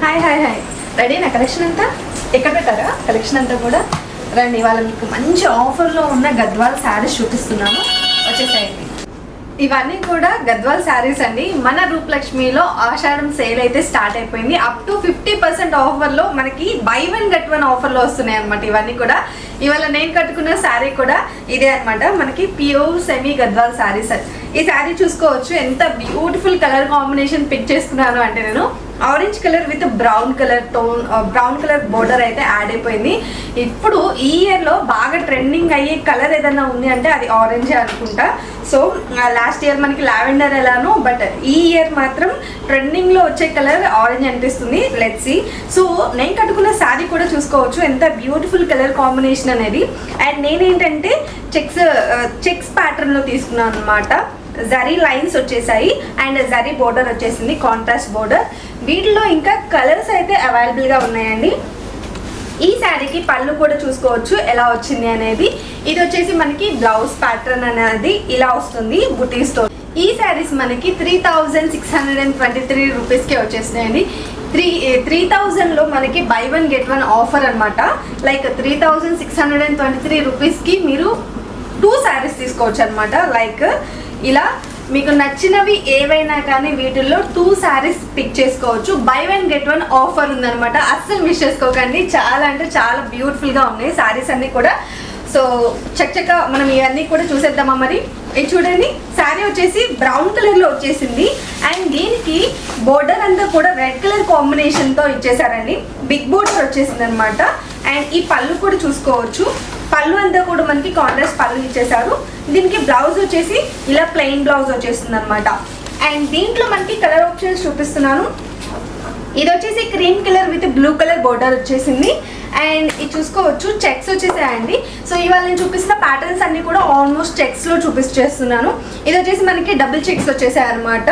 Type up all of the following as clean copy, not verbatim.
Hi hi hi ready నా collection అంతా ఎక్కడ పెట్టారా కలెక్షన్ అంతా కూడా రండి. ఇవాళ మీకు మంచి ఆఫర్లో ఉన్న గద్వాల్ శారీస్ చూపిస్తున్నాను, వచ్చేసాయండి. ఇవన్నీ కూడా గద్వాల్ శారీస్ అండి. మన రూపలక్ష్మిలో ఆషాఢం సేల్ అయితే స్టార్ట్ అయిపోయింది. అప్ టు 50% ఆఫర్లో మనకి బై వన్ గెట్ వన్ ఆఫర్లో వస్తున్నాయి అనమాట. ఇవన్నీ కూడా ఇవాళ నేను కట్టుకున్న శారీ కూడా ఇదే అనమాట. మనకి ప్యూర్ సెమీ గద్వాల్ శారీస్. ఈ శారీ చూసుకోవచ్చు ఎంత బ్యూటిఫుల్ కలర్ కాంబినేషన్ పిక్ చేసుకున్నాను అంటే నేను orange colour with brown colour tone, brown colour border అయితే యాడ్ అయిపోయింది. ఇప్పుడు ఈ ఇయర్లో బాగా ట్రెండింగ్ అయ్యే కలర్ ఏదైనా ఉంది అంటే అది ఆరెంజే అనుకుంటా. సో లాస్ట్ ఇయర్ మనకి లావెండర్ ఎలానో, బట్ ఈ ఇయర్ మాత్రం ట్రెండింగ్లో వచ్చే కలర్ ఆరెంజ్ అనిపిస్తుంది. Let's see. సో నేను కట్టుకున్న శారీ కూడా చూసుకోవచ్చు ఎంత బ్యూటిఫుల్ కలర్ కాంబినేషన్ అనేది. అండ్ నేనేంటంటే చెక్స్ ప్యాటర్న్లో తీసుకున్నాను అనమాట. జరీ లైన్స్ వచ్చేసాయి అండ్ జరీ బోర్డర్ వచ్చేసింది, కాంట్రాస్ట్ బోర్డర్. వీటిలో ఇంకా కలర్స్ అయితే అవైలబుల్గా ఉన్నాయండి. ఈ శారీకి పళ్ళు కూడా చూసుకోవచ్చు ఎలా వచ్చింది అనేది. ఇది వచ్చేసి మనకి బ్లౌజ్ ప్యాటర్న్ అనేది ఇలా వస్తుంది బుటీస్తో. ఈ శారీస్ మనకి 3623 రూపీస్కే వచ్చేసినాయండి. 3000లో మనకి by one get one offer అనమాట. లైక్ 3623 రూపీస్కి మీరు 2 శారీస్ తీసుకోవచ్చు అనమాట. లైక్ ఇలా మీకు నచ్చినవి ఏవైనా కానీ వీటిల్లో 2 శారీస్ పిక్ చేసుకోవచ్చు. By one get one offer ఉందనమాట. అస్సలు మిస్ చేసుకోకండి. చాలా అంటే చాలా బ్యూటిఫుల్గా ఉన్నాయి శారీస్ అన్నీ కూడా. సో చక్కగా మనం ఇవన్నీ కూడా చూసేద్దామా మరి. ఇది చూడండి, శారీ వచ్చేసి బ్రౌన్ కలర్లో వచ్చేసింది. అండ్ దీనికి బోర్డర్ అంతా కూడా రెడ్ కలర్ కాంబినేషన్తో ఇచ్చేసారండి. బిగ్ బోర్డర్ వచ్చేసింది అనమాట. అండ్ ఈ పళ్ళు కూడా చూసుకోవచ్చు. పళ్ళు అంతా కూడా మనకి కాంట్రాస్ట్ పళ్ళు ఇచ్చేసారు. దీనికి బ్లౌజ్ వచ్చేసి ఇలా ప్లెయిన్ బ్లౌజ్ వచ్చేస్తుంది అనమాట. అండ్ దీంట్లో మనకి కలర్ ఆప్షన్స్ చూపిస్తున్నాను. ఇది వచ్చేసి cream colour with blue colour border వచ్చేసింది. అండ్ ఇది చూసుకోవచ్చు చెక్స్ వచ్చేసాయండి. సో ఇవాళ నేను చూపిస్తున్న ప్యాటర్న్స్ అన్ని కూడా ఆల్మోస్ట్ చెక్స్లో చూపిస్తున్నాను. ఇది వచ్చేసి మనకి డబుల్ చెక్స్ వచ్చేసాయి అనమాట.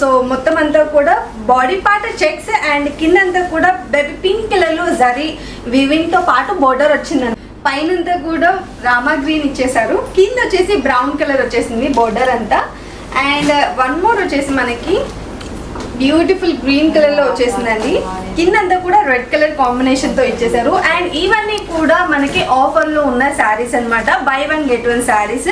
సో మొత్తం అంతా కూడా బాడీ పార్ట్ చెక్స్ అండ్ కింద అంతా కూడా బేబీ పింక్ కలర్లో జరీ వీవింగ్తో పాటు బోర్డర్ వచ్చిందండి. పైనంతా కూడా రామా గ్రీన్ ఇచ్చేసారు. కింద వచ్చేసి బ్రౌన్ కలర్ వచ్చేసింది బోర్డర్ అంతా. అండ్ వన్ మోర్ వచ్చేసి మనకి బ్యూటిఫుల్ గ్రీన్ కలర్లో వచ్చేసిందండి. కిందంతా కూడా రెడ్ కలర్ కాంబినేషన్తో ఇచ్చేసారు. అండ్ ఇవన్నీ కూడా మనకి ఆఫర్లో ఉన్న శారీస్ అనమాట. By one get one saris.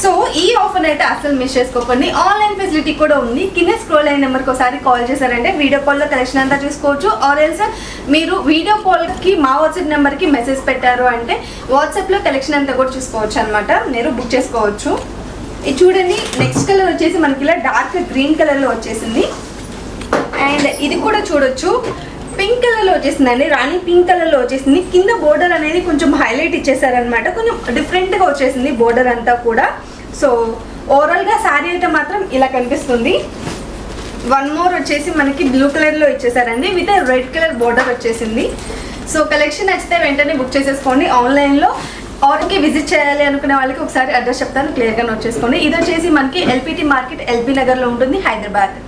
So ఈ ఆఫర్ అయితే అసలు మిస్ చేసుకోకండి. ఆన్లైన్ ఫెసిలిటీ కూడా ఉంది. కింద స్క్రోల్ అయిన నెంబర్కి ఒకసారి కాల్ చేశారంటే వీడియో కాల్లో కలెక్షన్ అంతా చూసుకోవచ్చు. ఆర్ ఎల్స్ మీరు వీడియో కాల్కి మా వాట్సాప్ నెంబర్కి మెసేజ్ పెట్టారు అంటే వాట్సాప్లో కలెక్షన్ అంతా కూడా చూసుకోవచ్చు అనమాట. మీరు బుక్ చేసుకోవచ్చు. ఇది చూడండి, నెక్స్ట్ కలర్ వచ్చేసి మనకి ఇలా డార్క్ గ్రీన్ కలర్లో వచ్చేసింది. అండ్ ఇది కూడా చూడొచ్చు, పింక్ కలర్లో వచ్చేసిందండి. రాణి పింక్ కలర్లో వచ్చేసింది. కింద బోర్డర్ అనేది కొంచెం హైలైట్ ఇచ్చేసారనమాట. కొంచెం డిఫరెంట్గా వచ్చేసింది బోర్డర్ అంతా కూడా. సో ఓవరాల్గా శారీ అయితే మాత్రం ఇలా కనిపిస్తుంది. వన్ మోర్ వచ్చేసి మనకి బ్లూ కలర్లో ఇచ్చేసారండి విత్ రెడ్ కలర్ బోర్డర్ వచ్చేసింది. సో కలెక్షన్ నచ్చితే వెంటనే బుక్ చేసేసుకోండి ఆన్లైన్లో. ఆర్కి విజిట్ చేయాలి అనుకునే వాళ్ళకి ఒకసారి అడ్రస్ చెప్తాను, క్లియర్గా నోట్ చేసుకోండి. ఇది వచ్చేసి మనకి ఎల్పిటి మార్కెట్, ఎల్బీ నగర్లో ఉంటుంది, హైదరాబాద్.